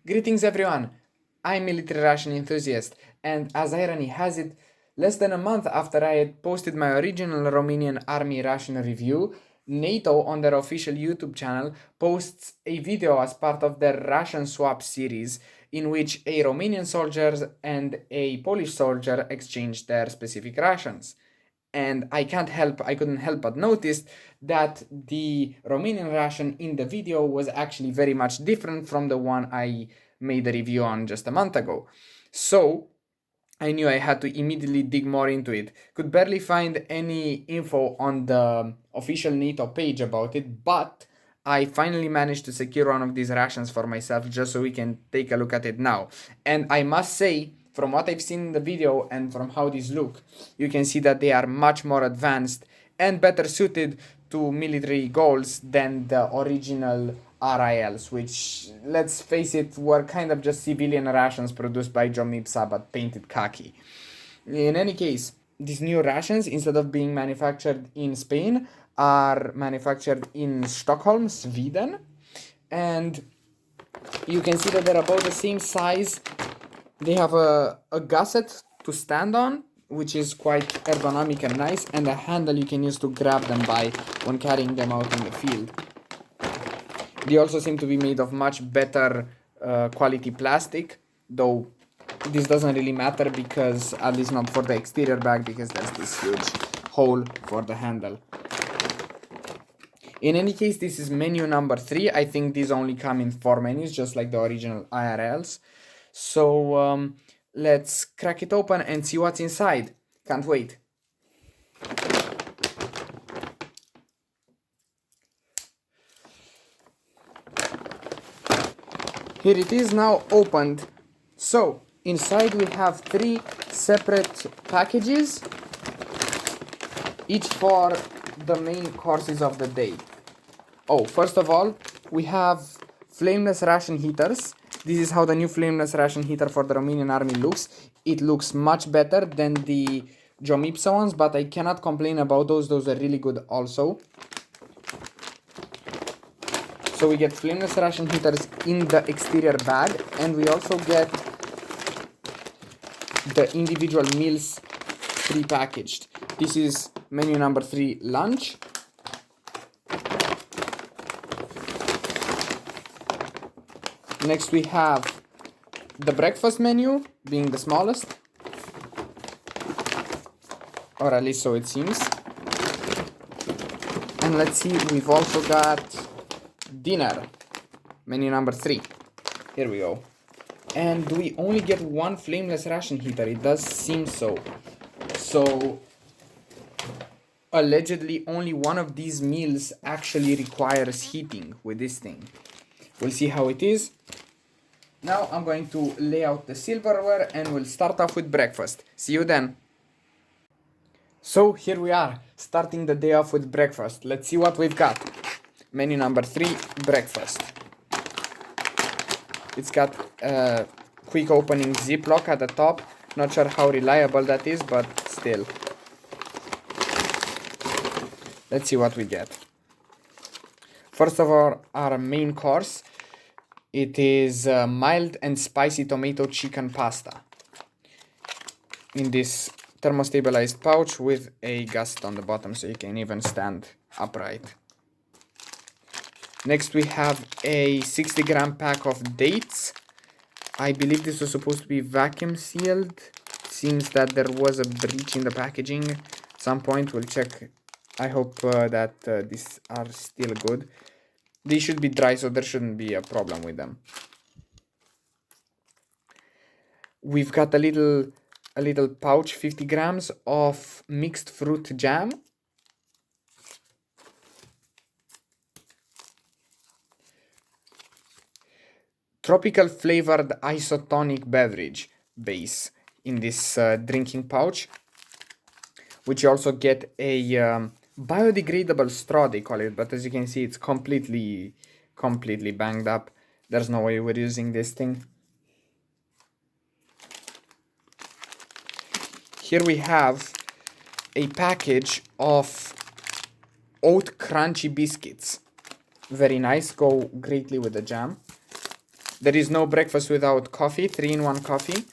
Greetings everyone, I'm Military Ration Enthusiast, and as irony has it, less than a month after I had posted my original Romanian Army ration review, NATO on their official YouTube channel posts a video as part of their ration swap series in which a Romanian soldier and a Polish soldier exchanged their specific rations. And I couldn't help but notice that the Romanian ration in the video was actually very much different from the one I made a review on just a month ago. So I knew I had to immediately dig more into it. Could barely find any info on the official NATO page about it, but I finally managed to secure one of these rations for myself just so we can take a look at it now. And I must say, from what I've seen in the video and from how these look, you can see that they are much more advanced and better suited to military goals than the original RILs, which, let's face it, were kind of just civilian rations produced by Jomipsa but painted khaki. In any case, these new rations, instead of being manufactured in Spain, are manufactured in Stockholm, Sweden, and you can see that they're about the same size. They have a gusset to stand on, which is quite ergonomic and nice, and a handle you can use to grab them by when carrying them out in the field. They also seem to be made of much better quality plastic, though this doesn't really matter because, at least not for the exterior bag, because there's this huge hole for the handle. In any case, this is menu number 3. I think these only come in 4 menus, just like the original IRLs. So let's crack it open and see what's inside. Can't wait. Here it is now opened. So inside we have 3 separate packages, each for the main courses of the day. Oh, first of all, we have flameless ration heaters. This is how the new flameless ration heater for the Romanian Army looks. It looks much better than the Jomipsa ones, but I cannot complain about those. Those are really good also. So we get flameless ration heaters in the exterior bag, and we also get the individual meals pre-packaged. This is menu number 3, lunch. Next we have the breakfast menu, being the smallest, or at least so it seems. And let's see, we've also got dinner, menu number 3. Here we go. And do we only get 1 flameless ration heater? It does seem so. So allegedly only one of these meals actually requires heating with this thing. We'll see how it is. Now I'm going to lay out the silverware and we'll start off with breakfast. See you then. So here we are, starting the day off with breakfast. Let's see what we've got. Menu number 3, breakfast. It's got a quick opening ziplock at the top. Not sure how reliable that is, but still. Let's see what we get. First of all, our main course. It is mild and spicy tomato chicken pasta in this thermostabilized pouch with a gusset on the bottom so you can even stand upright. Next we have a 60-gram pack of dates. I believe this was supposed to be vacuum sealed. Seems that there was a breach in the packaging. At some point we'll check. I hope that these are still good. They should be dry, so there shouldn't be a problem with them. We've got a little pouch, 50 grams of mixed fruit jam. Tropical flavored isotonic beverage base in this drinking pouch, which you also get a biodegradable straw, they call it, but as you can see, it's completely banged up. There's no way we're using this thing. Here we have a package of oat crunchy biscuits. Very nice, go greatly with the jam. There is no breakfast without coffee, 3-in-1 coffee.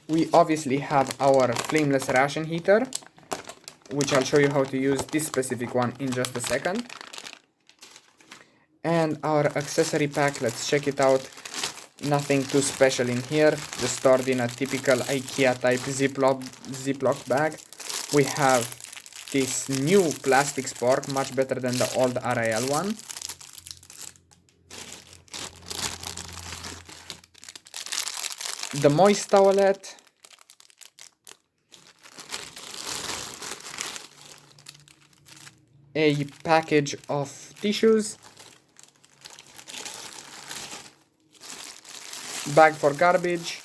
We obviously have our flameless ration heater, which I'll show you how to use this specific one in just a second. And our accessory pack, let's check it out. Nothing too special in here, just stored in a typical IKEA type Ziploc bag. We have this new plastic spork, much better than the old RIL one. The moist towelette. A package of tissues. Bag for garbage.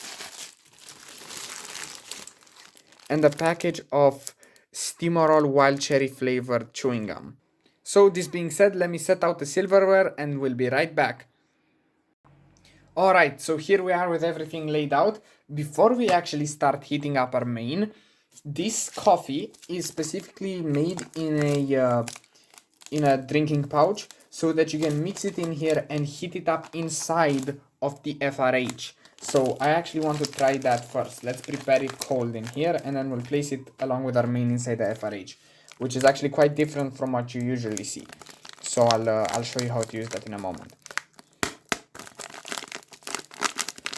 And a package of Steamerol wild cherry flavored chewing gum. So this being said, let me set out the silverware and we'll be right back. Alright, so here we are with everything laid out. Before we actually start heating up our main, this coffee is specifically made in a drinking pouch so that you can mix it in here and heat it up inside of the FRH. So I actually want to try that first. Let's prepare it cold in here and then we'll place it along with our main inside the FRH, which is actually quite different from what you usually see. So I'll show you how to use that in a moment.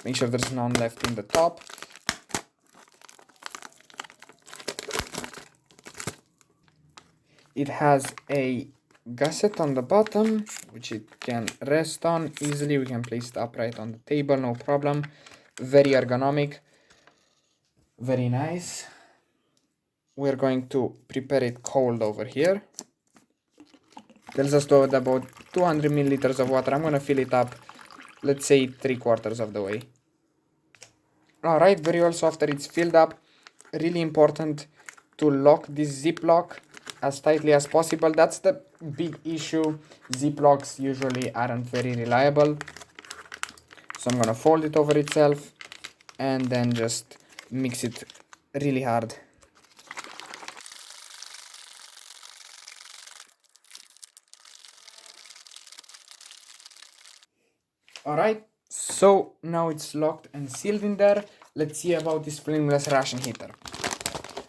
Make sure there's none left in the top. It has a gusset on the bottom, which it can rest on easily. We can place it upright on the table, no problem. Very ergonomic, very nice. We're going to prepare it cold over here. Tells us to add about 200 milliliters of water. I'm going to fill it up, let's say 3/4 of the way. Alright, very well. So after it's filled up, really important to lock this Ziploc as tightly as possible. That's the big issue. Ziplocs usually aren't very reliable. So I'm gonna fold it over itself and then just mix it really hard. Alright, so now it's locked and sealed in there. Let's see about this flameless ration heater.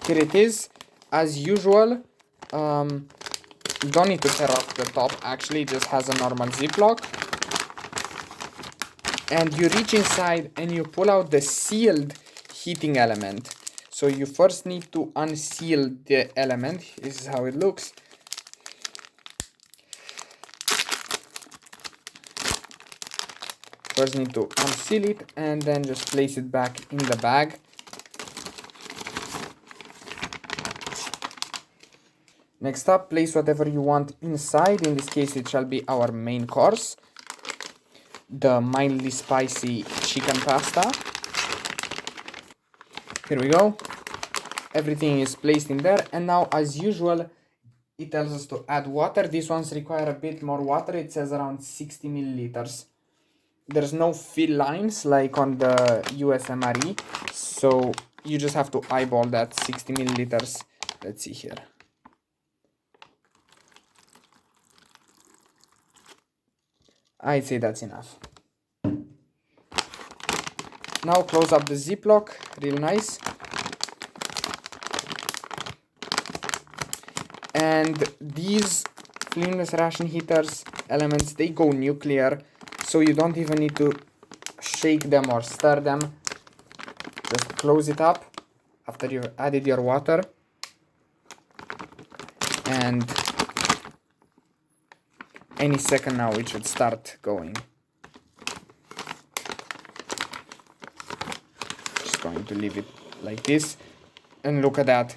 Here it is. As usual, don't need to tear off the top, actually it just has a normal Ziploc. And you reach inside and you pull out the sealed heating element. So you first need to unseal the element. This is how it looks. First need to unseal it and then just place it back in the bag. Next up, place whatever you want inside. In this case, it shall be our main course. The mildly spicy chicken pasta. Here we go. Everything is placed in there. And now, as usual, it tells us to add water. These ones require a bit more water. It says around 60 milliliters. There's no fill lines like on the USMRE. So you just have to eyeball that 60 milliliters. Let's see here. I'd say that's enough. Now close up the Ziploc, real nice. And these flameless ration heaters elements, they go nuclear, so you don't even need to shake them or stir them. Just close it up after you've added your water. And any second now it should start going. Just going to leave it like this. And look at that.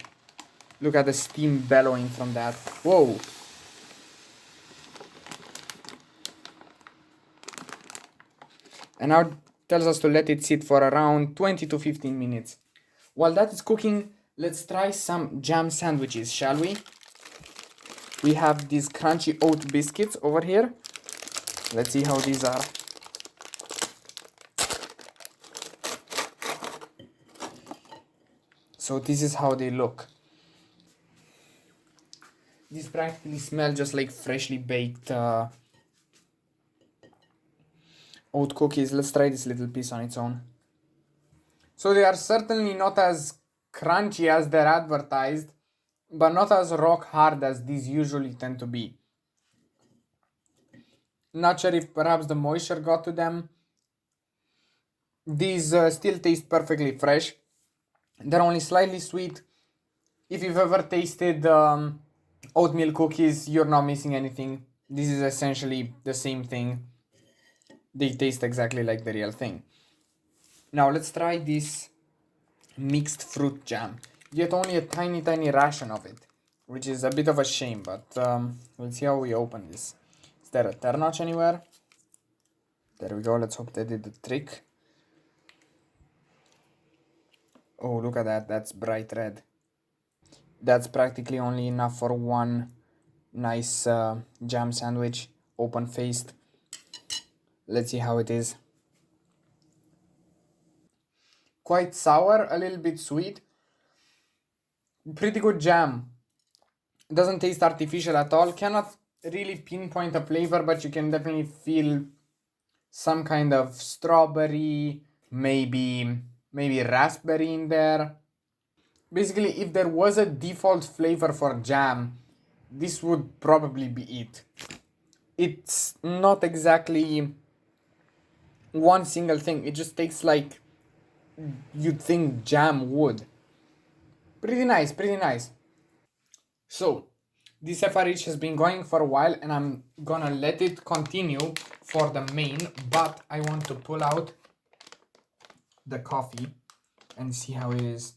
Look at the steam bellowing from that. Whoa! And now it tells us to let it sit for around 20 to 15 minutes. While that is cooking, let's try some jam sandwiches, shall we? We have these crunchy oat biscuits over here. Let's see how these are. So this is how they look. These practically smell just like freshly baked oat cookies. Let's try this little piece on its own. So they are certainly not as crunchy as they're advertised, but not as rock hard as these usually tend to be. Not sure if perhaps the moisture got to them. These still taste perfectly fresh. They're only slightly sweet. If you've ever tasted oatmeal cookies, you're not missing anything. This is essentially the same thing. They taste exactly like the real thing. Now let's try this mixed fruit jam. You get only a tiny ration of it, which is a bit of a shame, but we'll see how we open this. Is there a tear notch anywhere? There we go. Let's hope they did the trick. Oh, look at that. That's bright red. That's practically only enough for one nice jam sandwich, open faced. Let's see how it is. Quite sour, a little bit sweet. Pretty good jam. Doesn't taste artificial at all. Cannot really pinpoint a flavor, but you can definitely feel some kind of strawberry, maybe raspberry in there. Basically, if there was a default flavor for jam, this would probably be it. It's not exactly one single thing. It just tastes like you'd think jam would. Pretty nice, pretty nice. So, this FRH has been going for a while and I'm gonna let it continue for the main, but I want to pull out the coffee and see how it is.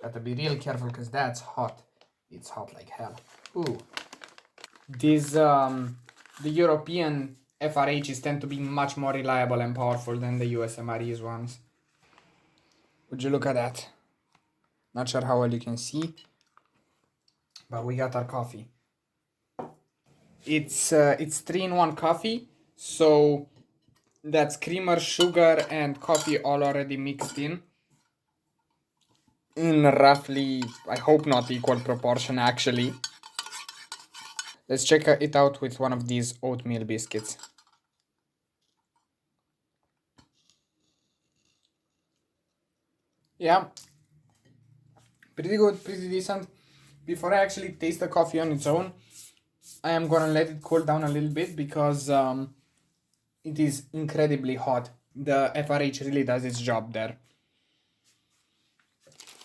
Gotta be real careful because that's hot. It's hot like hell. Ooh. These, the European FRHs tend to be much more reliable and powerful than the USMREs ones. Would you look at that? Not sure how well you can see, but we got our coffee. It's 3-in-1 coffee, so that's creamer, sugar, and coffee all already mixed in roughly, I hope not equal proportion actually. Let's check it out with one of these oatmeal biscuits. Yeah, pretty good, pretty decent. Before I actually taste the coffee on its own, I am gonna let it cool down a little bit because it is incredibly hot. The FRH really does its job there.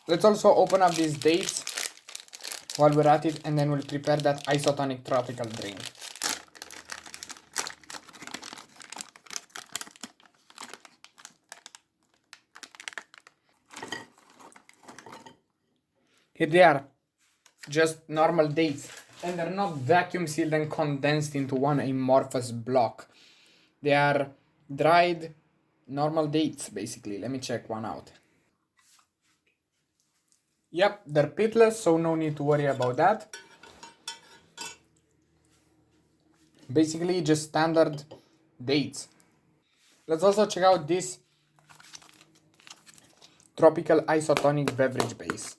Let's also open up these dates while we're at it, and then we'll prepare that isotonic tropical drink. Here they are, just normal dates, and they're not vacuum sealed and condensed into one amorphous block. They are dried normal dates basically. Let me check one out. Yep, they're pitless, so no need to worry about that. Basically just standard dates. Let's also check out this tropical isotonic beverage base.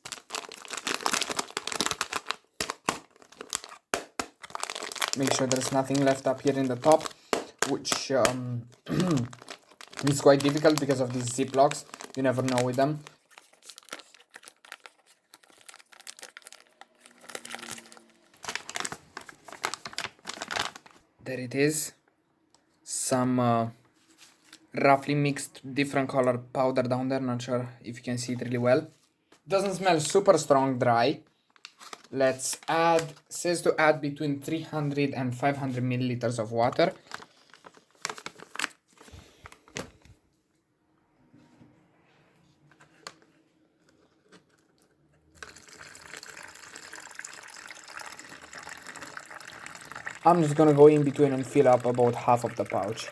Make sure there's nothing left up here in the top, which is quite difficult because of these ziplocs. You never know with them. There it is. Some roughly mixed different color powder down there. Not sure if you can see it really well. Doesn't smell super strong dry. Let's add, says to add between 300 and 500 milliliters of water. I'm just gonna go in between and fill up about half of the pouch.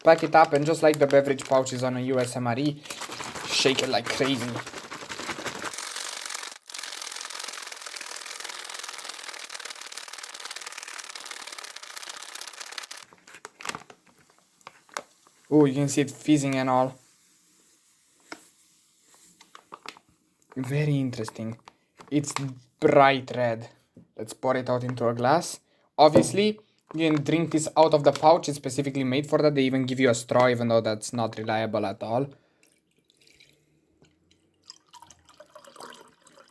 Pack it up and just like the beverage pouches on a USMRE, shake it like crazy. Oh, you can see it fizzing and all. Very interesting. It's bright red. Let's pour it out into a glass. Obviously, You can drink this out of the pouch. It's specifically made for that. They even give you a straw, even though that's not reliable at all.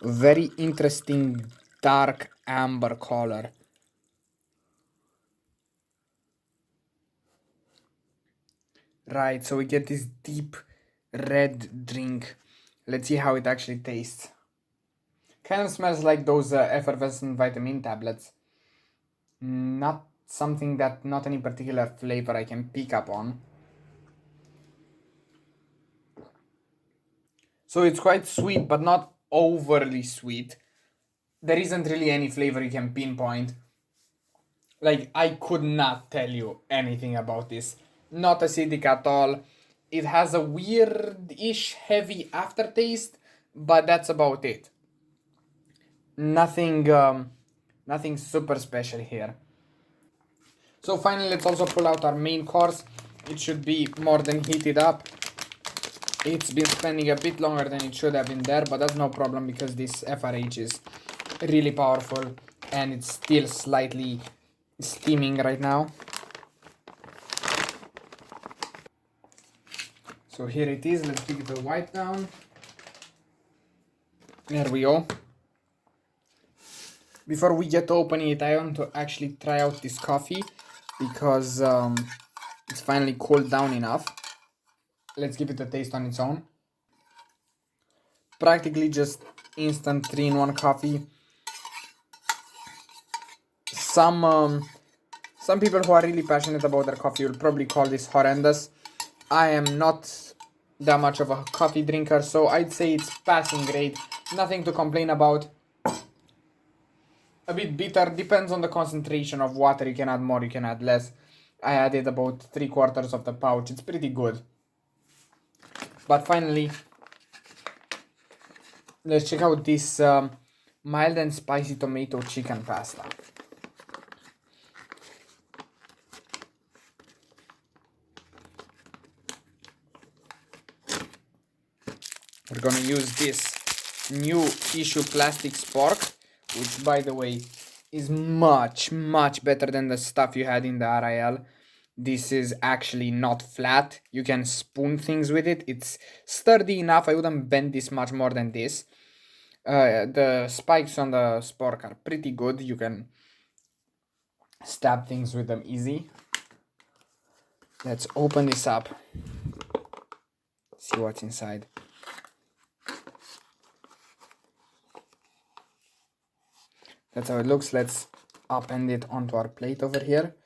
Very interesting dark amber color. Right, so we get this deep red drink. Let's see how it actually tastes. Kind of smells like those effervescent vitamin tablets. Not something that, not any particular flavor I can pick up on. So it's quite sweet, but not overly sweet. There isn't really any flavor you can pinpoint. Like, I could not tell you anything about this. Not acidic at all. It has a weird-ish heavy aftertaste, but that's about it. Nothing, nothing super special here. So finally, let's also pull out our main course. It should be more than heated up. It's been spending a bit longer than it should have been there, but that's no problem because this FRH is really powerful and it's still slightly steaming right now. So here it is. Let's pick the wipe down. There we go. Before we get to opening it, I want to actually try out this coffee because it's finally cooled down enough. Let's give it a taste on its own. Practically just instant 3-in-1 coffee. Some people who are really passionate about their coffee will probably call this horrendous. I am not that much of a coffee drinker, so I'd say it's passing grade. Nothing to complain about. A bit bitter, depends on the concentration of water. You can add more, you can add less. I added about 3/4 of the pouch. It's pretty good. But finally, let's check out this mild and spicy tomato chicken pasta. We're gonna use this new tissue plastic spork, which by the way is much better than the stuff you had in the RIL. This is actually not flat. You can spoon things with it. It's sturdy enough. I wouldn't bend this much more than this. The spikes on the spork are pretty good. You can stab things with them easy. Let's open this up. See what's inside. That's how it looks. Let's upend it onto our plate over here.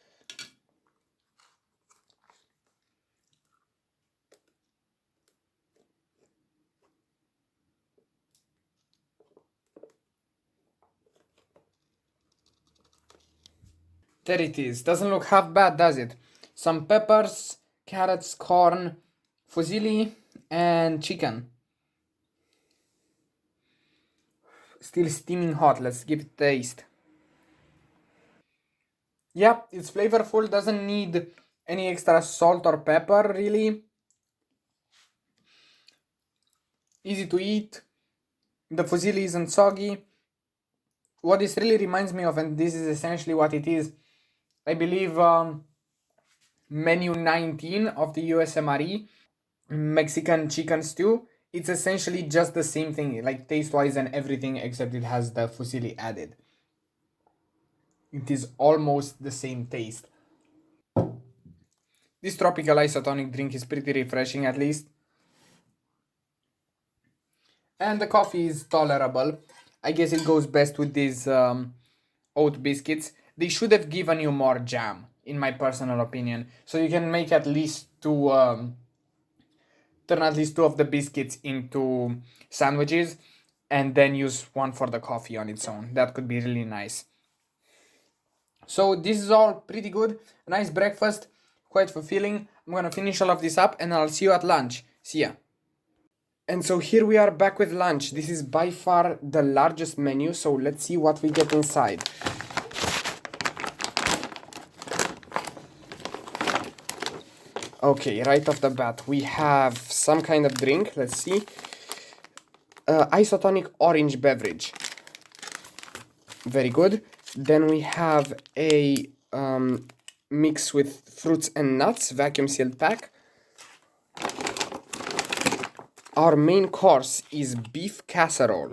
There it is. Doesn't look half bad, does it? Some peppers, carrots, corn, fusilli, and chicken. Still steaming hot. Let's give it a taste. Yeah, it's flavorful. Doesn't need any extra salt or pepper, really. Easy to eat. The fusilli isn't soggy. What this really reminds me of, and this is essentially what it is, I believe menu 19 of the USMRE, Mexican chicken stew. It's essentially just the same thing, like taste-wise and everything, except it has the fusilli added. It is almost the same taste. This tropical isotonic drink is pretty refreshing, at least. And the coffee is tolerable. I guess it goes best with these oat biscuits. They should have given you more jam, in my personal opinion. So you can make at least two, turn at least two of the biscuits into sandwiches and then use one for the coffee on its own. That could be really nice. So this is all pretty good. A nice breakfast, quite fulfilling. I'm gonna finish all of this up and I'll see you at lunch. See ya. And so here we are back with lunch. This is by far the largest menu, so let's see what we get inside. Okay, right off the bat, we have some kind of drink. Let's see. Isotonic orange beverage. Very good. Then we have a mix with fruits and nuts, vacuum sealed pack. Our main course is beef casserole,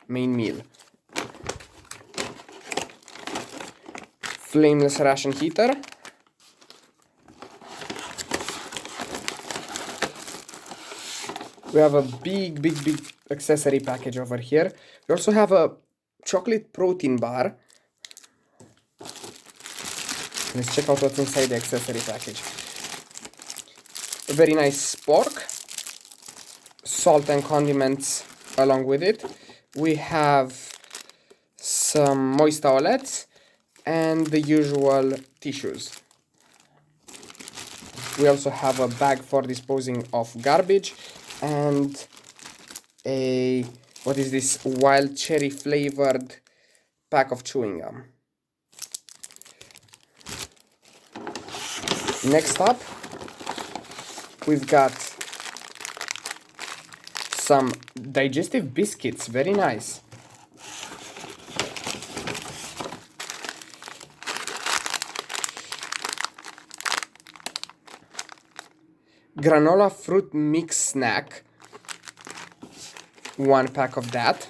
main meal. Flameless ration heater. We have a big accessory package over here. We also have a chocolate protein bar. Let's check out what's inside the accessory package. A very nice spork, salt and condiments along with it. We have some moist towelettes and the usual tissues. We also have a bag for disposing of garbage and a, what is this, wild cherry flavored pack of chewing gum. Next up, we've got some digestive biscuits, very nice. Granola fruit mix snack, 1 pack of that.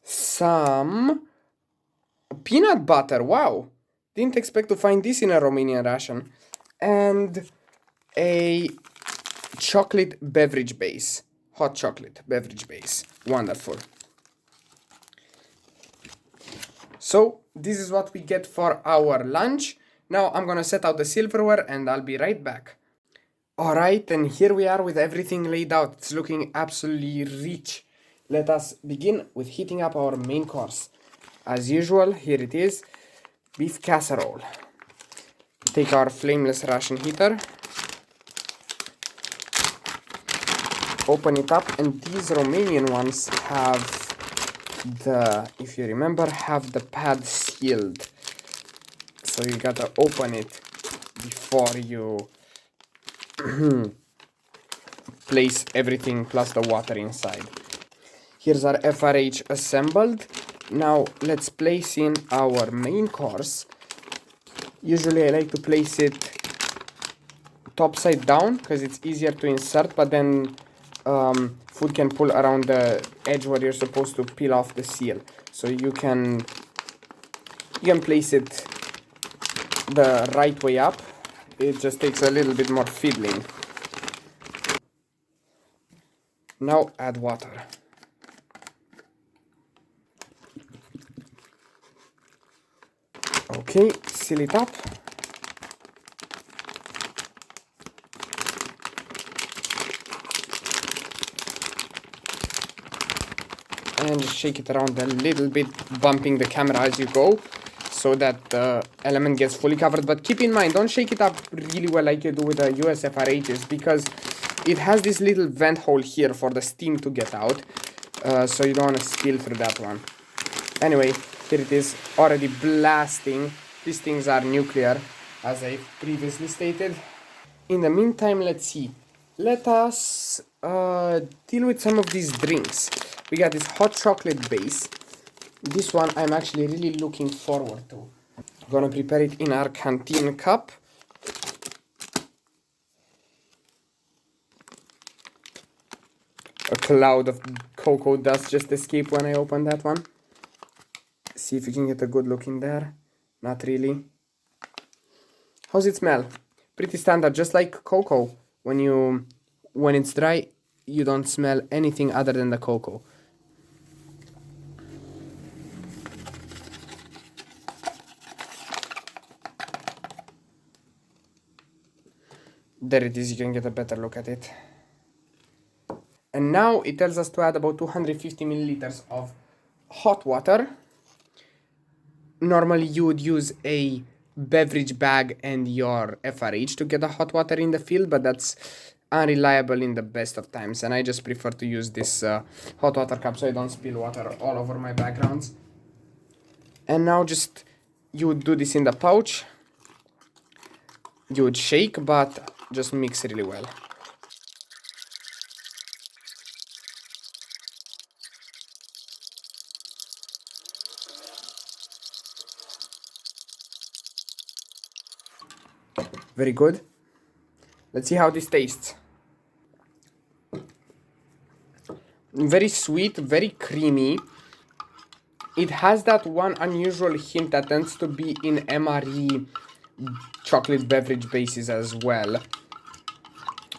Some peanut butter, wow, didn't expect to find this in a Romanian ration. And a chocolate beverage base, hot chocolate beverage base, wonderful. So this is what we get for our lunch. Now I'm gonna set out the silverware and I'll be right back. Alright, and here we are with everything laid out. It's looking absolutely rich. Let us begin with heating up our main course. As usual, here it is, beef casserole. Take our flameless ration heater, open it up, and these Romanian ones have the, if you remember, have the pad sealed. So you gotta open it before you place everything plus the water inside. Here's our FRH assembled. Now let's place in our main course. Usually I like to place it top side down because it's easier to insert, but then food can pull around the edge where you're supposed to peel off the seal. So you can place it the right way up. It just takes a little bit more fiddling. Now add water. Okay, seal it up. And just shake it around a little bit, bumping the camera as you go, so that the element gets fully covered. But keep in mind, don't shake it up really well like you do with the US FRHs, because it has this little vent hole here for the steam to get out, so you don't want to spill through that one. Anyway, here it is, already blasting. These things are nuclear, as I previously stated. In the meantime, let's see. Let us deal with some of these drinks. We got this hot chocolate base. This one I'm actually really looking forward to. I'm gonna prepare it in our canteen cup. A cloud of cocoa dust just escaped when I opened that one. See if you can get a good look in there. Not really. How's it smell? Pretty standard, just like cocoa. When it's dry, you don't smell anything other than the cocoa. There it is, you can get a better look at it. And now it tells us to add about 250 milliliters of hot water. Normally you would use a beverage bag and your FRH to get the hot water in the field, but that's unreliable in the best of times, and I just prefer to use this hot water cup so I don't spill water all over my backgrounds. And now just you would do this in the pouch. You would shake, but just mix really well. Very good. Let's see how this tastes. Very sweet, very creamy. It has that one unusual hint that tends to be in MRE chocolate beverage bases as well,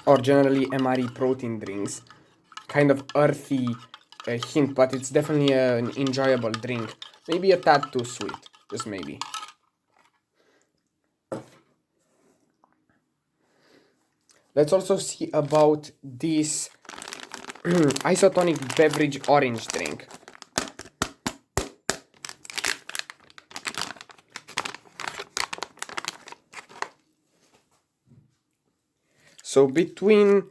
or generally MRE protein drinks. Kind of earthy hint, but it's definitely an enjoyable drink. Maybe a tad too sweet, just maybe. Let's also see about this isotonic beverage orange drink. So between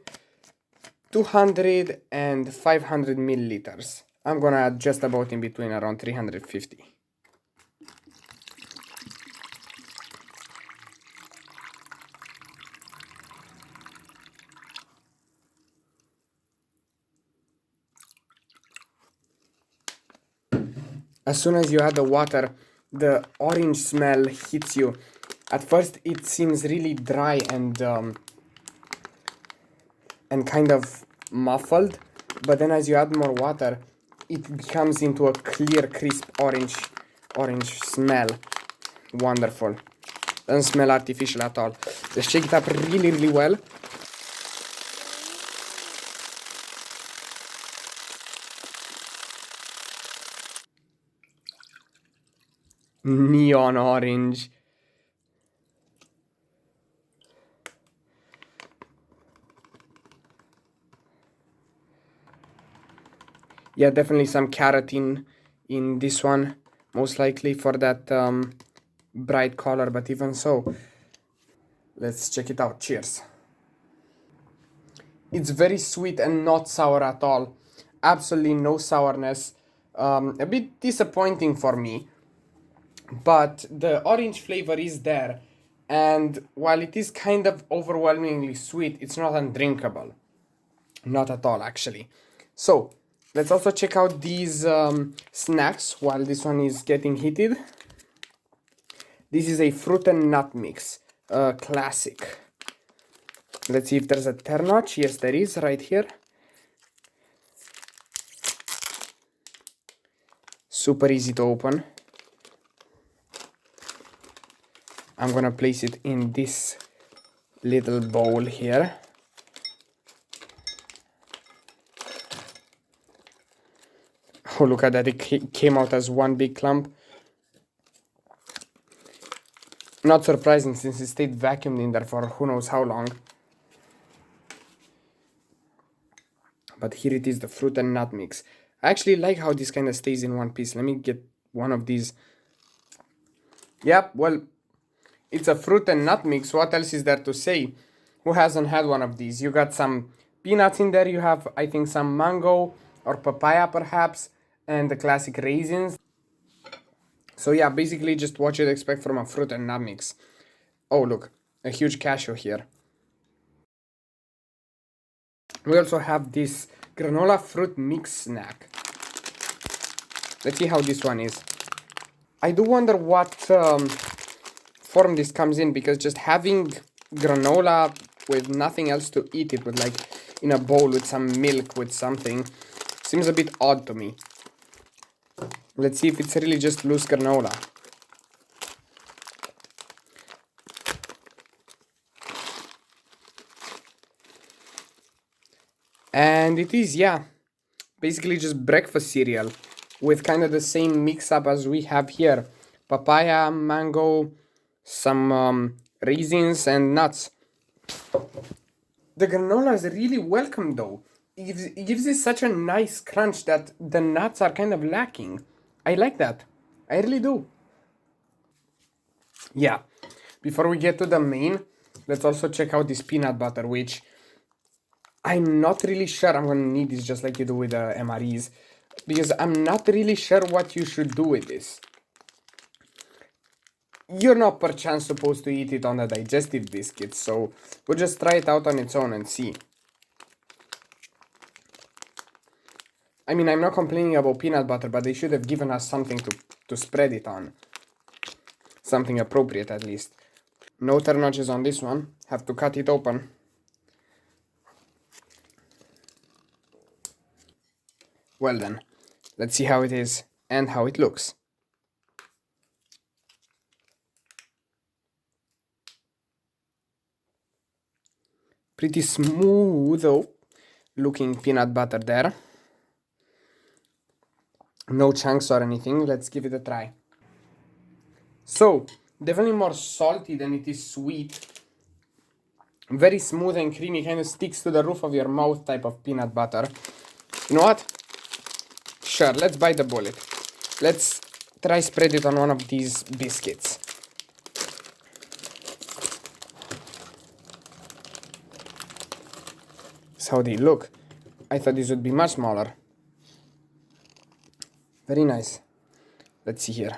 200 and 500 milliliters. I'm gonna add just about in between, around 350. As soon as you add the water, the orange smell hits you. At first it seems really dry and kind of muffled, but then as you add more water, it becomes into a clear, crisp orange smell. Wonderful. Doesn't smell artificial at all. Let's shake it up really, really well. Neon orange. Yeah, definitely some carotene in this one, most likely for that bright color, but even so, let's check it out. Cheers. It's very sweet and not sour at all. Absolutely no sourness. A bit disappointing for me, but the orange flavor is there, and while it is kind of overwhelmingly sweet, it's not undrinkable. Not at all, actually. So let's also check out these snacks while this one is getting heated. This is a fruit and nut mix, classic. Let's see if there's a tear notch. Yes, there is right here. Super easy to open. I'm gonna place it in this little bowl here. Oh, look at that, it came out as one big clump. Not surprising since it stayed vacuumed in there for who knows how long. But here it is, the fruit and nut mix. I actually like how this kind of stays in one piece. Let me get one of these. Yep, well, it's a fruit and nut mix. What else is there to say? Who hasn't had one of these? You got some peanuts in there. You have, I think, some mango or papaya perhaps, and the classic raisins. So yeah, basically just what you'd expect from a fruit and nut mix. Oh, look, a huge cashew here. We also have this granola fruit mix snack. Let's see how this one is. I do wonder what form this comes in, because just having granola with nothing else to eat it with, like in a bowl with some milk with something, seems a bit odd to me. Let's see if it's really just loose granola. And it is, yeah, basically just breakfast cereal with kind of the same mix-up as we have here. Papaya, mango, some raisins and nuts. The granola is really welcome though. It gives it such a nice crunch that the nuts are kind of lacking. I like that. I really do. Yeah. Before we get to the main, let's also check out this peanut butter, which I'm not really sure. I'm gonna need this just like you do with the MREs, because I'm not really sure what you should do with this. You're not perchance supposed to eat it on the digestive biscuit, so we'll just try it out on its own and see. I mean, I'm not complaining about peanut butter, but they should have given us something to spread it on. Something appropriate, at least. No turn notches on this one. Have to cut it open. Well then, let's see how it is and how it looks. Pretty smooth though, looking peanut butter there. No chunks or anything. Let's give it a try. So, definitely more salty than it is sweet. Very smooth and creamy, kind of sticks to the roof of your mouth type of peanut butter. You know what? Sure, let's bite the bullet. Let's try spread it on one of these biscuits. That's how they look. I thought this would be much smaller. Very nice. Let's see here.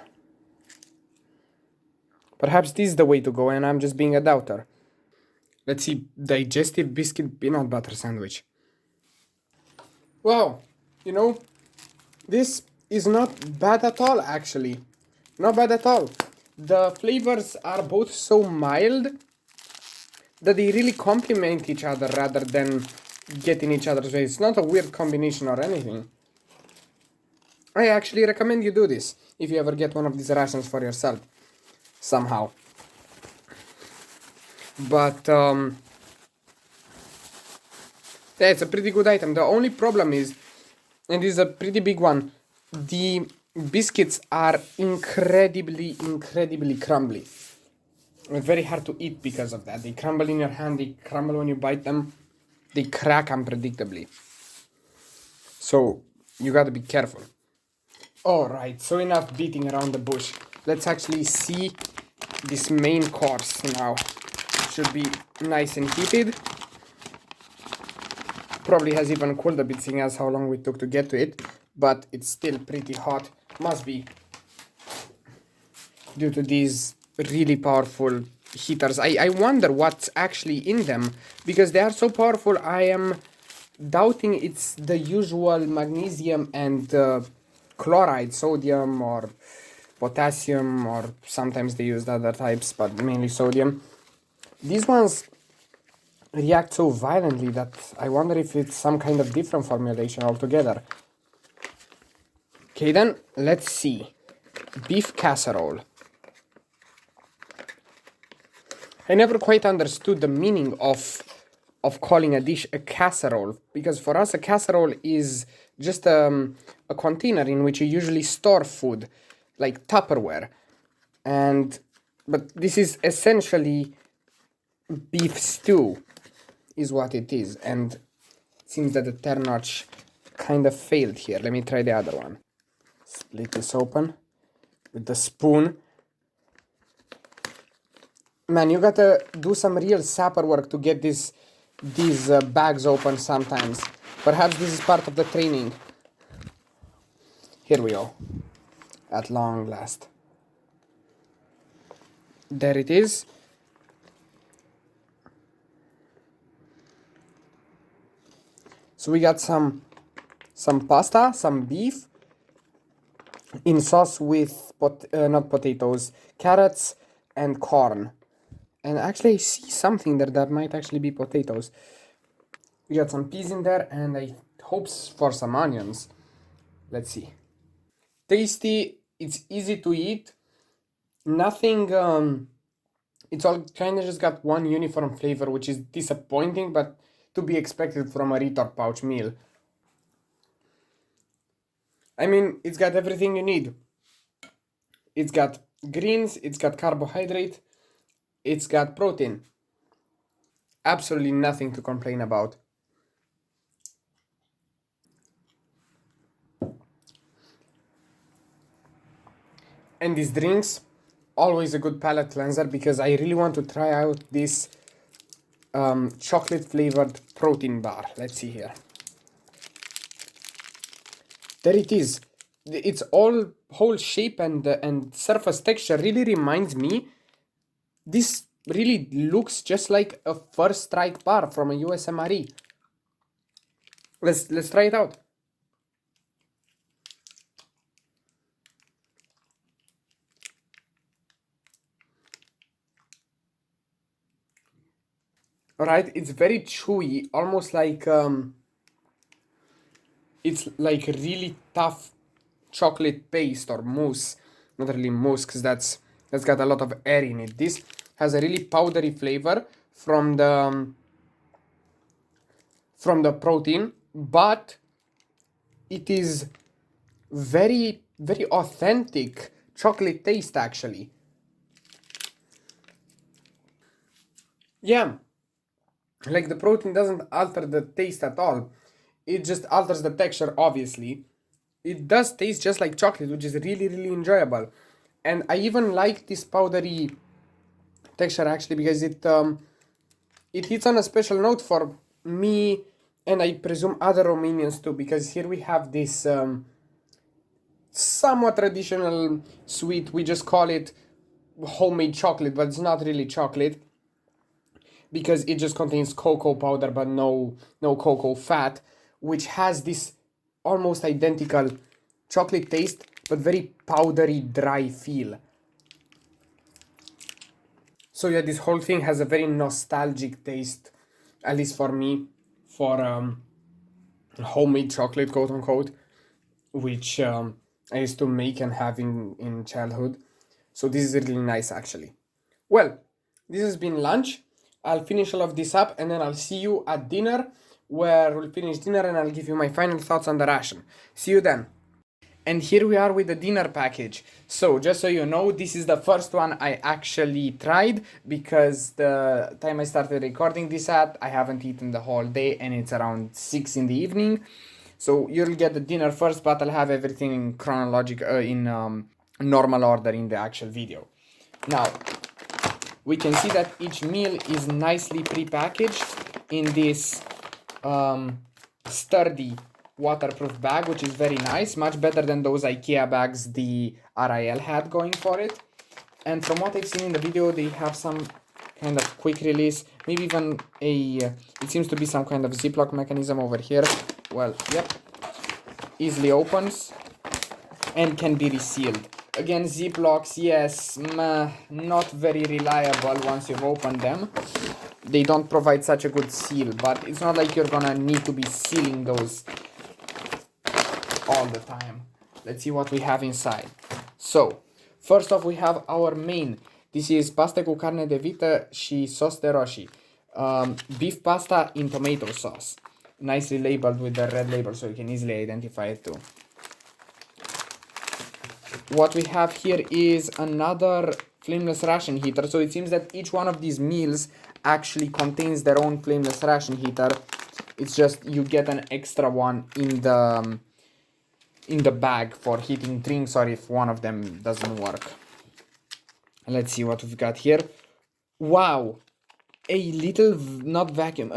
Perhaps this is the way to go and I'm just being a doubter. Let's see, digestive biscuit peanut butter sandwich. Wow, you know, this is not bad at all actually. Not bad at all. The flavors are both so mild that they really complement each other rather than get in each other's way. It's not a weird combination or anything. I actually recommend you do this if you ever get one of these rations for yourself somehow. But yeah, it's a pretty good item. The only problem is, and this is a pretty big one, the biscuits are incredibly crumbly. Very hard to eat because of that. They crumble in your hand, they crumble when you bite them, they crack unpredictably. So you gotta be careful. Alright, so enough beating around the bush. Let's actually see this main course now. Should be nice and heated. Probably has even cooled a bit seeing as how long we took to get to it, but it's still pretty hot. Must be due to these really powerful heaters. I wonder what's actually in them, because they are so powerful. I am doubting it's the usual magnesium and chloride, sodium or potassium, or sometimes they use other types, but mainly sodium. These ones react so violently that I wonder if it's some kind of different formulation altogether. Okay then, let's see. Beef casserole. I never quite understood the meaning of calling a dish a casserole, because for us a casserole is just a container in which you usually store food, like Tupperware. But this is essentially beef stew is what it is, and it seems that the turn notch kind of failed here. Let me try the other one. Split this open with the spoon. Man, you gotta do some real sapper work to get these bags open sometimes. Perhaps this is part of the training. Here we go. At long last. There it is. So we got some pasta, some beef in sauce with not potatoes, carrots and corn. And actually I see something there that might actually be potatoes. We got some peas in there and I hope for some onions. Let's see. Tasty, it's easy to eat. Nothing, it's all kind of just got one uniform flavor, which is disappointing, but to be expected from a retort pouch meal. I mean, it's got everything you need. It's got greens, it's got carbohydrate, it's got protein. Absolutely nothing to complain about. And these drinks, always a good palate cleanser, because I really want to try out this chocolate flavored protein bar. Let's see here. There it is. Its whole shape and surface texture really reminds me. This really looks just like a First Strike bar from a USMRE. Let's try it out. Right? It's very chewy, almost like it's like really tough chocolate paste or mousse. Not really mousse, because that's got a lot of air in it. This has a really powdery flavor from the protein, but it is very, very authentic chocolate taste actually. Yeah, like the protein doesn't alter the taste at all. It just alters the texture, obviously. It does taste just like chocolate, which is really, really enjoyable. And I even like this powdery texture actually because it hits on a special note for me, and I presume other Romanians too, because here we have this somewhat traditional sweet. We just call it homemade chocolate, but it's not really chocolate because it just contains cocoa powder but no cocoa fat, which has this almost identical chocolate taste but very powdery dry feel. So yeah, this whole thing has a very nostalgic taste, at least for me, for homemade chocolate, quote unquote, which I used to make and have in childhood. So this is really nice actually. Well, this has been lunch. I'll finish all of this up and then I'll see you at dinner, where we'll finish dinner and I'll give you my final thoughts on the ration. See you then. And here we are with the dinner package. So just so you know, this is the first one I actually tried, because the time I started recording this at, I haven't eaten the whole day and it's around 6 in the evening. So you'll get the dinner first, but I'll have everything in normal order in the actual video. Now, we can see that each meal is nicely pre-packaged in this sturdy waterproof bag, which is very nice, much better than those IKEA bags the RIL had going for it. And from what I've seen in the video, they have some kind of quick release, maybe even it seems to be some kind of ziplock mechanism over here. Well, yep, easily opens and can be resealed. Again, ziplocks, yes, not very reliable once you've opened them. They don't provide such a good seal, but it's not like you're gonna need to be sealing those all the time. Let's see what we have inside. So, first off, we have our main. This is paste cu carne de vită și sos de roșii. Beef pasta in tomato sauce. Nicely labeled with the red label so you can easily identify it too. What we have here is another flameless ration heater. So it seems that each one of these meals actually contains their own flameless ration heater. It's just you get an extra one in the bag for heating drinks, or if one of them doesn't work. Let's see what we've got here. Wow, a little not vacuum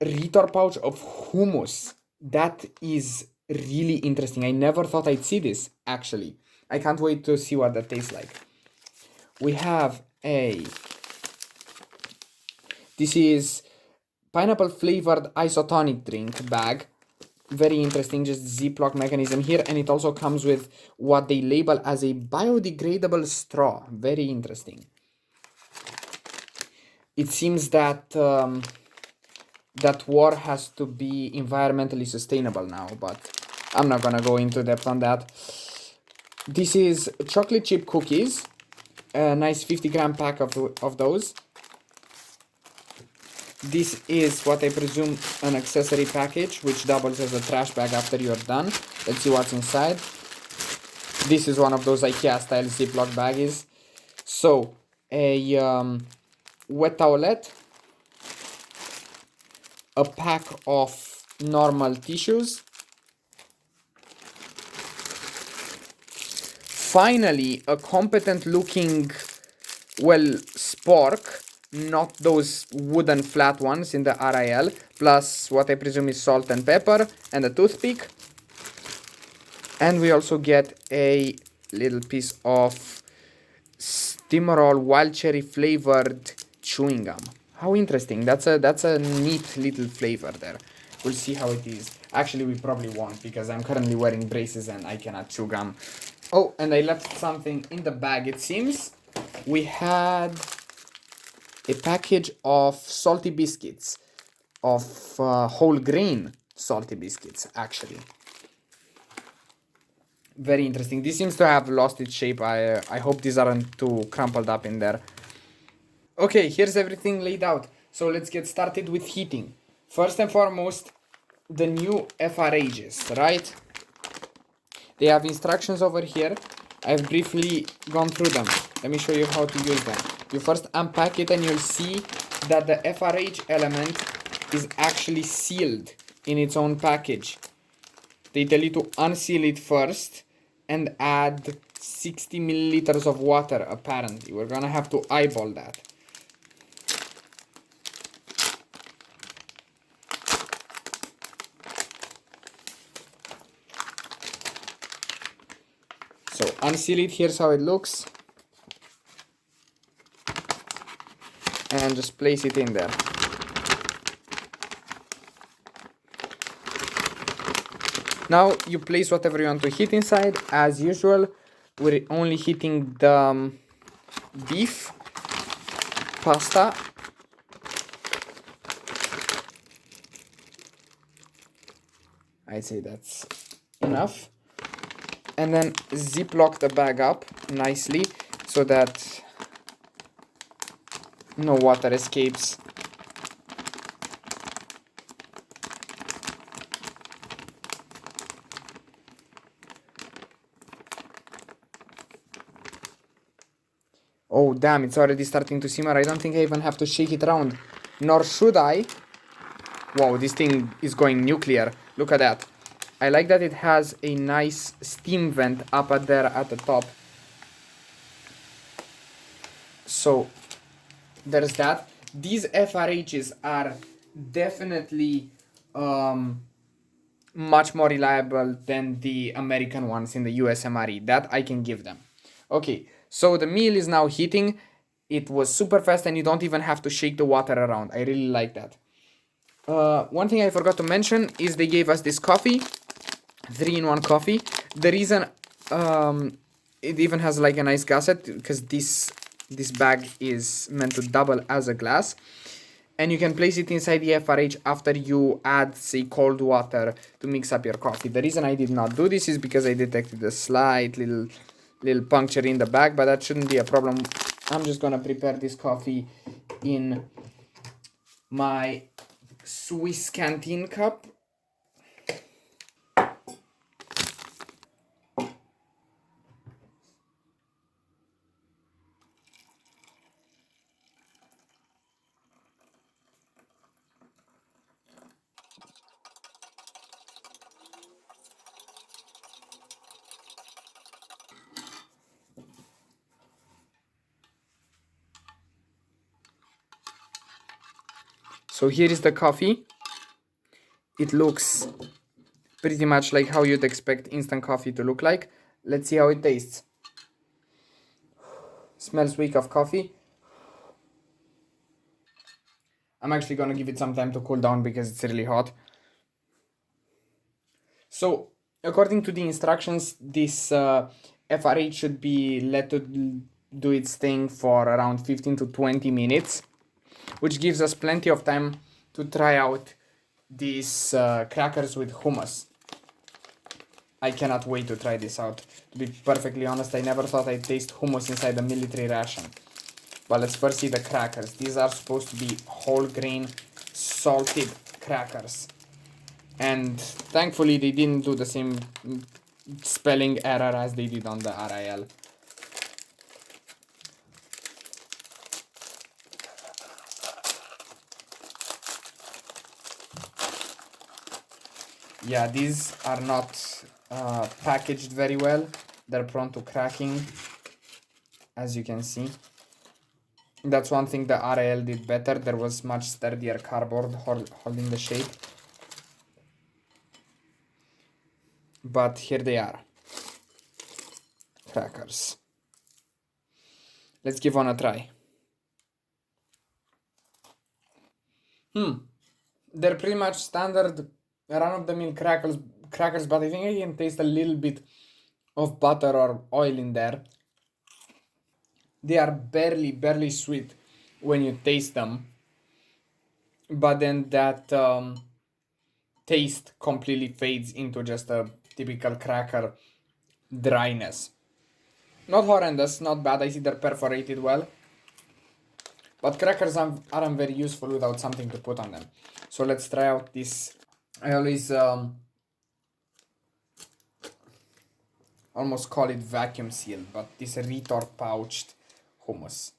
Ritor pouch of hummus. That is really interesting. I never thought I'd see this actually. I can't wait to see what that tastes like. We have this is pineapple flavored isotonic drink bag. Very interesting, just ziplock mechanism here, and it also comes with what they label as a biodegradable straw. Very interesting. It seems that that war has to be environmentally sustainable now, but I'm not gonna go into depth on that. This is chocolate chip cookies, a nice 50-gram pack of those. This is what I presume an accessory package, which doubles as a trash bag after you're done. Let's see what's inside. This is one of those IKEA style Ziploc baggies. So, a wet towelette, a pack of normal tissues, finally a competent looking, well, spork, not those wooden flat ones in the RIL, plus what I presume is salt and pepper, and a toothpick. And we also get a little piece of Stimorol wild cherry flavored chewing gum. How interesting. That's a neat little flavor there. We'll see how it is. Actually, we probably won't, because I'm currently wearing braces and I cannot chew gum. Oh, and I left something in the bag, it seems. We had a package of salty biscuits, of whole grain salty biscuits, actually. Very interesting. This seems to have lost its shape. I hope these aren't too crumpled up in there. Okay, here's everything laid out. So let's get started with heating. First and foremost, the new FRHs, right? They have instructions over here. I've briefly gone through them. Let me show you how to use them. You first unpack it and you'll see that the FRH element is actually sealed in its own package. They tell you to unseal it first and add 60 milliliters of water, apparently. We're gonna have to eyeball that. So unseal it, here's how it looks. And just place it in there. Now you place whatever you want to heat inside. As usual, we're only heating the beef, pasta, I'd say that's enough. And then ziplock the bag up nicely so that no water escapes. Oh damn, it's already starting to simmer. I don't think I even have to shake it around. Nor should I. Wow, this thing is going nuclear. Look at that. I like that it has a nice steam vent up at there at the top. So there's that. These FRHs are definitely much more reliable than the American ones in the USMRE. That I can give them. Okay, so the meal is now heating. It was super fast and you don't even have to shake the water around. I really like that. One thing I forgot to mention is they gave us this coffee, 3-in-1 coffee. The reason it even has like a nice gusset because this bag is meant to double as a glass, and you can place it inside the FRH after you add, say, cold water to mix up your coffee. The reason I did not do this is because I detected a slight little puncture in the bag, but that shouldn't be a problem. I'm just gonna prepare this coffee in my Swiss canteen cup. So here is the coffee. It looks pretty much like how you'd expect instant coffee to look like. Let's see how it tastes. Smells weak of coffee. I'm actually gonna give it some time to cool down because it's really hot. So according to the instructions, this FRH should be let to do its thing for around 15 to 20 minutes, which gives us plenty of time to try out these crackers with hummus. I cannot wait to try this out. To be perfectly honest, I never thought I'd taste hummus inside a military ration. But let's first see the crackers. These are supposed to be whole grain salted crackers. And thankfully they didn't do the same spelling error as they did on the RIL. Yeah, these are not packaged very well. They're prone to cracking, as you can see. That's one thing the RIL did better. There was much sturdier cardboard holding the shape. But here they are. Crackers. Let's give one a try. They're pretty much standard run-of-the-mill crackers, but I think I can taste a little bit of butter or oil in there. They are barely sweet, when you taste them, but then that taste completely fades into just a typical cracker dryness. Not horrendous, not bad. I see they're perforated well, but crackers aren't very useful without something to put on them. So let's try out this. I always almost call it vacuum sealed, but this retort pouched hummus.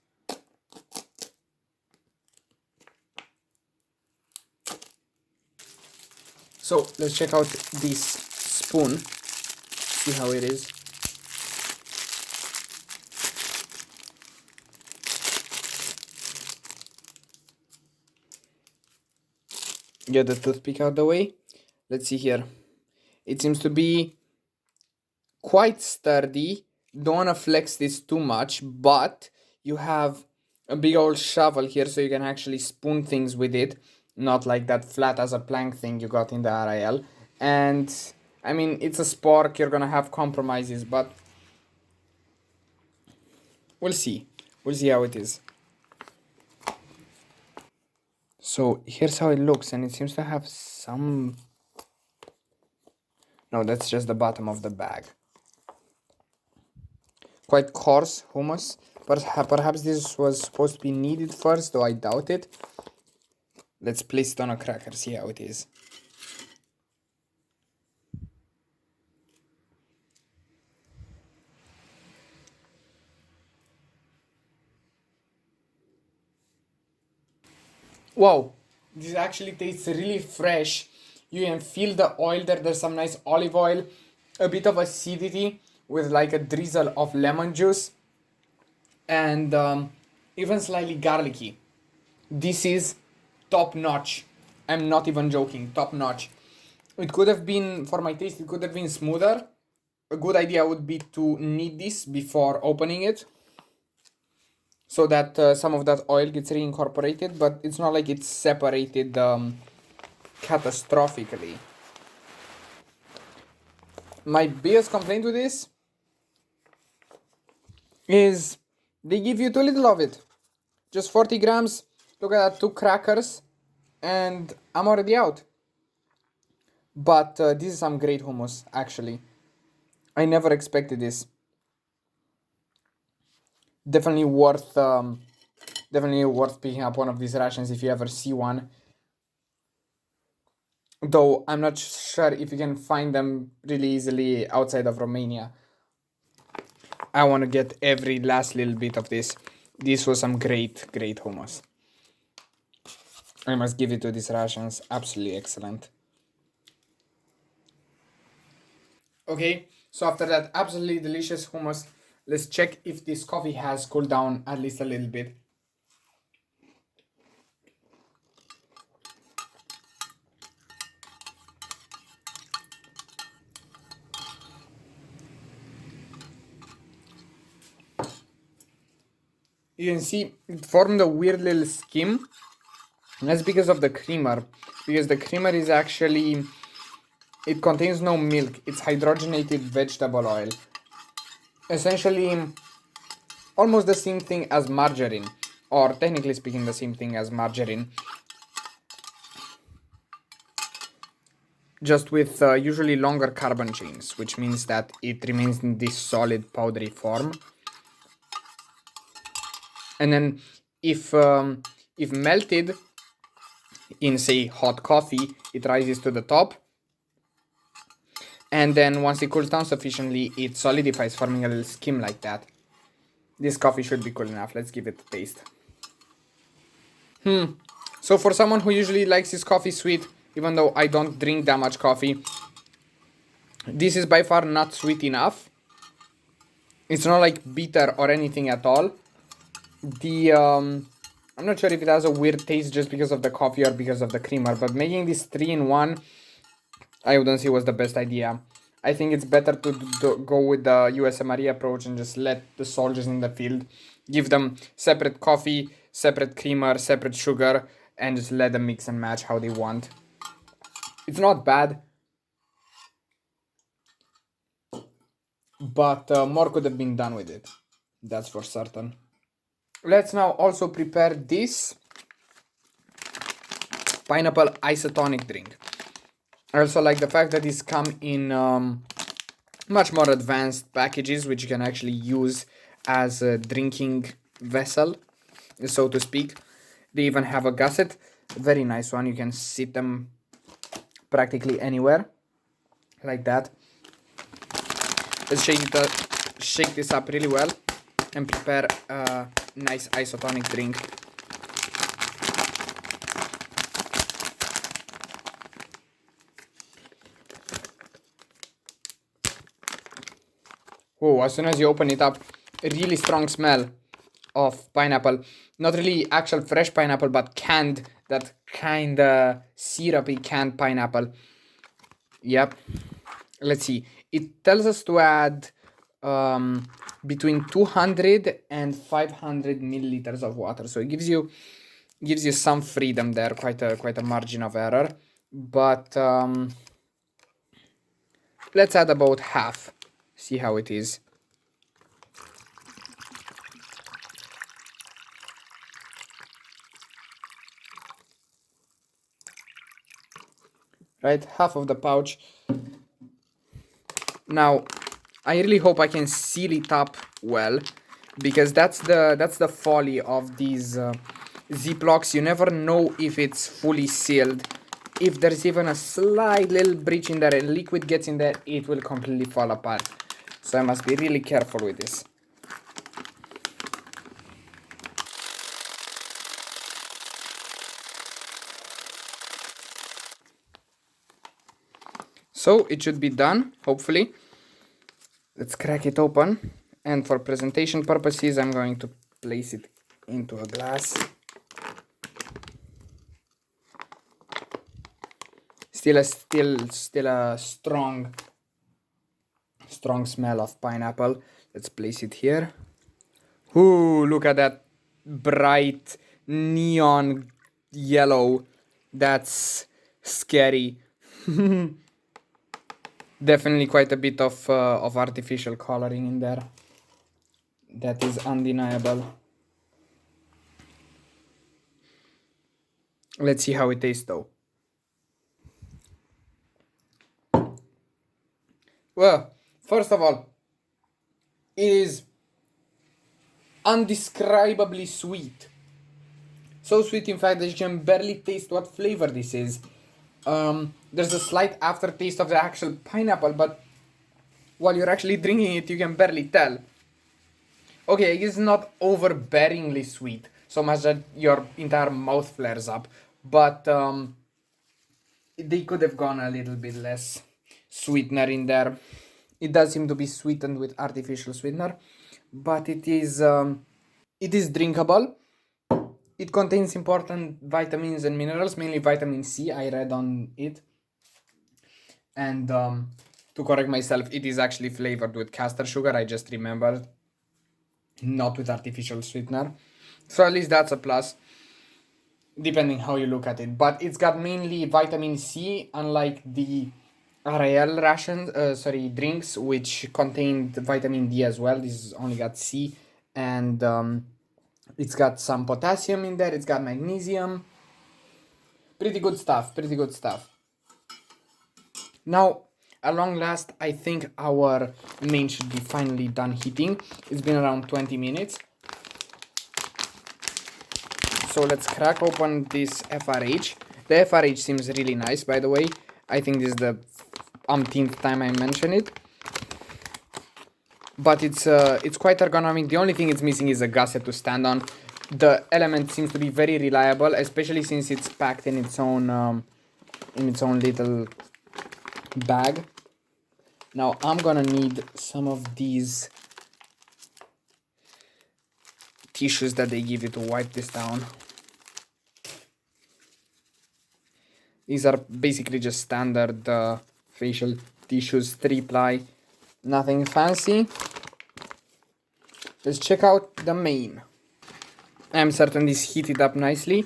So let's check out this spoon, see how it is. Get the toothpick out of the way. Let's see here. It seems to be quite sturdy. Don't want to flex this too much, but you have a big old shovel here so you can actually spoon things with it, not like that flat as a plank thing you got in the RIL. And I mean, it's a spork, you're gonna have compromises, but we'll see how it is. So here's how it looks, and it seems to have some... No, that's just the bottom of the bag. Quite coarse hummus. Perhaps this was supposed to be kneaded first, though I doubt it. Let's place it on a cracker, see how it is. Wow, this actually tastes really fresh. You can feel the oil there. There's some nice olive oil, a bit of acidity with like a drizzle of lemon juice, and even slightly garlicky. This is top notch. I'm not even joking, top notch. It could have been, for my taste, it could have been smoother. A good idea would be to knead this before opening it, so that some of that oil gets reincorporated, but it's not like it's separated catastrophically. My biggest complaint with this is they give you too little of it. Just 40 grams. Look at that, 2 crackers, and I'm already out. But this is some great hummus, actually. I never expected this. Definitely worth picking up one of these rations if you ever see one. Though I'm not sure if you can find them really easily outside of Romania. I want to get every last little bit of this. This was some great hummus. I must give it to these rations. Absolutely excellent. Okay, so after that absolutely delicious hummus, let's check if this coffee has cooled down at least a little bit. You can see it formed a weird little skim. And that's because of the creamer. Because the creamer is actually... It contains no milk. It's hydrogenated vegetable oil. Essentially, almost the same thing as margarine. Or technically speaking, the same thing as margarine. Just with usually longer carbon chains, which means that it remains in this solid powdery form. And then if melted in, say, hot coffee, it rises to the top. And then once it cools down sufficiently, it solidifies, forming a little skim like that. This coffee should be cool enough. Let's give it a taste. So for someone who usually likes his coffee sweet, even though I don't drink that much coffee, this is by far not sweet enough. It's not like bitter or anything at all. I'm not sure if it has a weird taste just because of the coffee or because of the creamer, but making this 3-in-1, I wouldn't say was the best idea. I think it's better to go with the USMRE approach and just let the soldiers in the field, give them separate coffee, separate creamer, separate sugar, and just let them mix and match how they want. It's not bad, but more could have been done with it. That's for certain. Let's now also prepare this pineapple isotonic drink. I also like the fact that it's come in much more advanced packages, which you can actually use as a drinking vessel, so to speak. They even have a gusset, very nice one. You can sit them practically anywhere, like that. Let's shake this up really well and prepare a nice isotonic drink. Whoa, as soon as you open it up, a really strong smell of pineapple. Not really actual fresh pineapple, but canned, that kind of syrupy canned pineapple. Yep. Let's see. It tells us to add between 200 and 500 milliliters of water. So it gives you some freedom there, quite a margin of error. But let's add about half. See how it is. Right, half of the pouch. Now, I really hope I can seal it up well, because that's the folly of these Ziplocs. You never know if it's fully sealed. If there's even a slight little breach in there and liquid gets in there, it will completely fall apart. So I must be really careful with this. So it should be done, hopefully. Let's crack it open. And for presentation purposes, I'm going to place it into a glass. Still a strong smell of pineapple. Let's place it here. Ooh, look at that bright neon yellow. That's scary. Definitely quite a bit of artificial coloring in there. That is undeniable. Let's see how it tastes though. Well, first of all, it is undescribably sweet. So sweet, in fact, that you can barely taste what flavor this is. There's a slight aftertaste of the actual pineapple, but while you're actually drinking it, you can barely tell. Okay, it's not overbearingly sweet, so much that your entire mouth flares up, but they could have gone a little bit less sweetener in there. It does seem to be sweetened with artificial sweetener, but it is drinkable. It contains important vitamins and minerals, mainly vitamin C. I read on it, and to correct myself, it is actually flavored with castor sugar. I just remembered, not with artificial sweetener. So at least that's a plus, depending how you look at it. But it's got mainly vitamin C, unlike the RAL drinks, which contained vitamin D as well. This only got C, and it's got some potassium in there. It's got magnesium. Pretty good stuff. Pretty good stuff. Now, at long last, I think our main should be finally done heating. It's been around 20 minutes. So let's crack open this FRH. The FRH seems really nice, by the way. I think this is the umpteenth time I mention it. But it's quite ergonomic. The only thing it's missing is a gusset to stand on. The element seems to be very reliable, especially since it's packed in its own little bag. Now I'm gonna need some of these tissues that they give you to wipe this down. These are basically just standard facial tissues, 3-ply, nothing fancy. Let's check out the main. I'm certain this heated up nicely.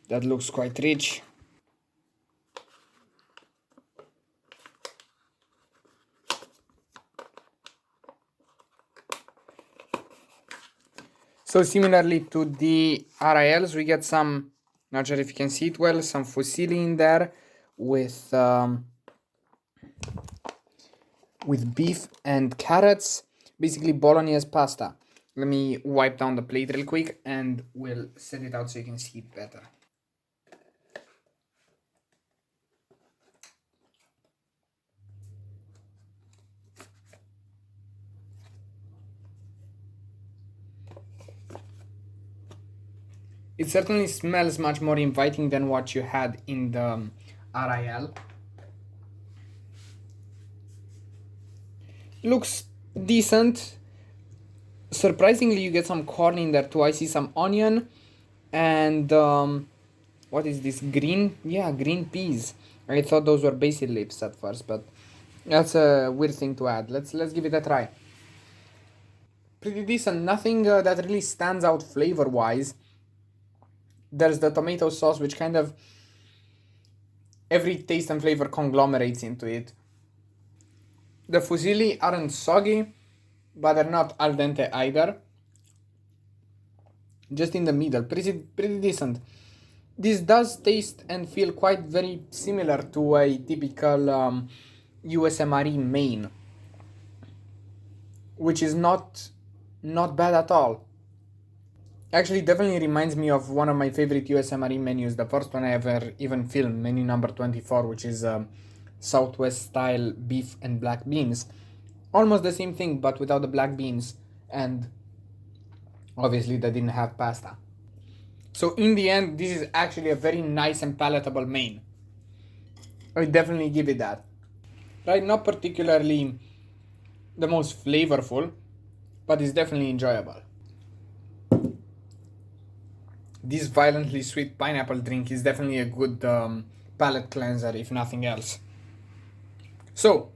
That looks quite rich. So similarly to the RILs, we get some, not sure if you can see it well, some fusilli in there with beef and carrots, basically bolognese pasta. Let me wipe down the plate real quick and we'll set it out so you can see it better. It certainly smells much more inviting than what you had in the RIL. Looks decent. Surprisingly, you get some corn in there too. I see some onion and what is this? Green? Yeah, green peas. I thought those were basil leaves at first, but that's a weird thing to add. Let's give it a try. Pretty decent. Nothing that really stands out flavor-wise. There's the tomato sauce, which kind of every taste and flavor conglomerates into it. The fusilli aren't soggy, but they're not al dente either. Just in the middle, pretty decent. This does taste and feel quite very similar to a typical USMRE main, which is not bad at all. Actually, definitely reminds me of one of my favorite USMRE menus, the first one I ever even filmed, menu number 24, which is Southwest style beef and black beans. Almost the same thing, but without the black beans, and obviously they didn't have pasta. So in the end, this is actually a very nice and palatable main. I definitely give it that. Right, not particularly the most flavorful, but it's definitely enjoyable. This violently sweet pineapple drink is definitely a good palate cleanser, if nothing else. So,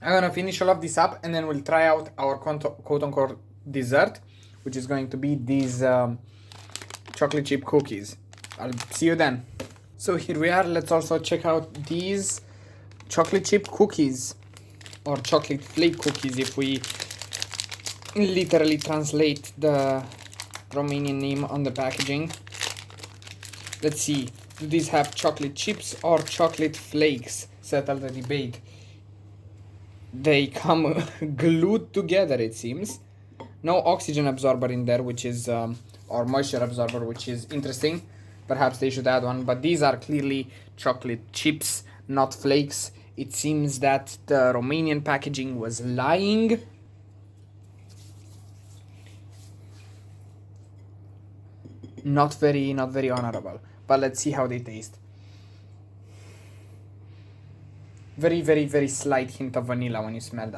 I'm gonna finish all of this up and then we'll try out our quote-unquote dessert, which is going to be these chocolate chip cookies. I'll see you then. So here we are. Let's also check out these chocolate chip cookies, or chocolate flake cookies if we literally translate the Romanian name on the packaging. Let's see, do these have chocolate chips or chocolate flakes? Settle the debate. They come glued together, it seems. No oxygen absorber in there, which is or moisture absorber, which is interesting. Perhaps they should add one, but these are clearly chocolate chips, not flakes. It seems that the Romanian packaging was lying. Not very honorable, but let's see how they taste. Very slight hint of vanilla when you smell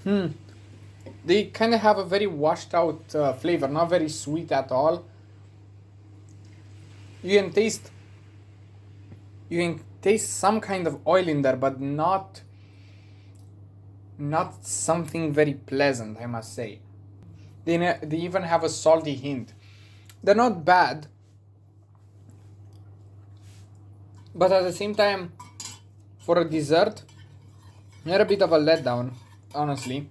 them. They kind of have a very washed out flavor, not very sweet at all. You can taste some kind of oil in there, but not something very pleasant, I must say. They even have a salty hint. They're not bad, but at the same time, for a dessert, they're a bit of a letdown, honestly.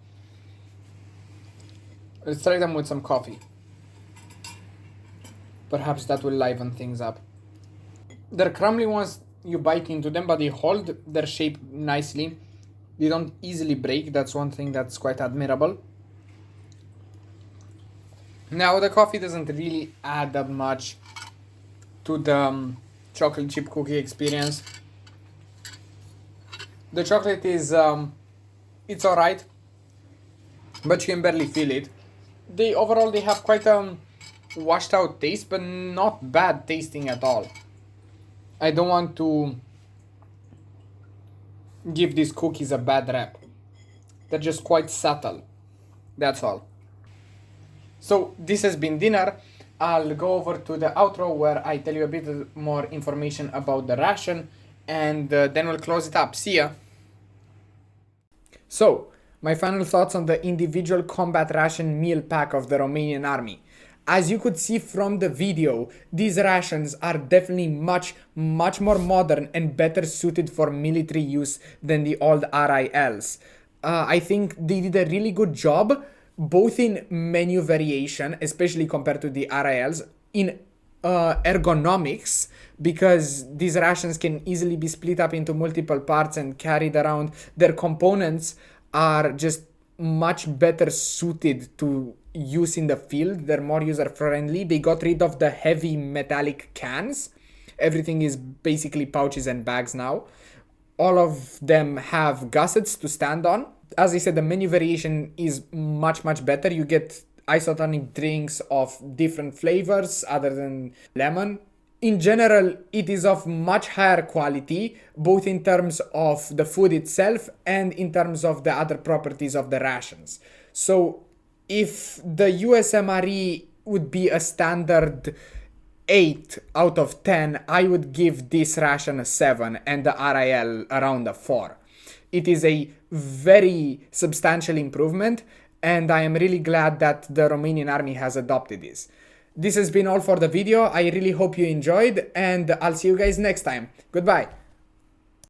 Let's try them with some coffee. Perhaps that will liven things up. They're crumbly once you bite into them, but they hold their shape nicely. They don't easily break. That's one thing that's quite admirable. Now, the coffee doesn't really add that much to the chocolate chip cookie experience. The chocolate is, it's alright, but you can barely feel it. Overall, they have quite a washed out taste, but not bad tasting at all. I don't want to give these cookies a bad rep. They're just quite subtle. That's all. So this has been dinner. I'll go over to the outro where I tell you a bit more information about the ration, and then we'll close it up. See ya! So, my final thoughts on the individual combat ration meal pack of the Romanian Army. As you could see from the video, these rations are definitely much more modern and better suited for military use than the old RILs. I think they did a really good job, both in menu variation, especially compared to the RILs, in ergonomics, because these rations can easily be split up into multiple parts and carried around. Their components are just much better suited to use in the field. They're more user friendly. They got rid of the heavy metallic cans. Everything is basically pouches and bags now. All of them have gussets to stand on. As I said, the menu variation is much better. You get isotonic drinks of different flavors other than lemon. In general, it is of much higher quality, both in terms of the food itself and in terms of the other properties of the rations. So if the USMRE would be a standard 8 out of 10, I would give this ration a 7 and the RIL around a 4. It is a very substantial improvement, and I am really glad that the Romanian Army has adopted this. This has been all for the video. I really hope you enjoyed, and I'll see you guys next time. Goodbye.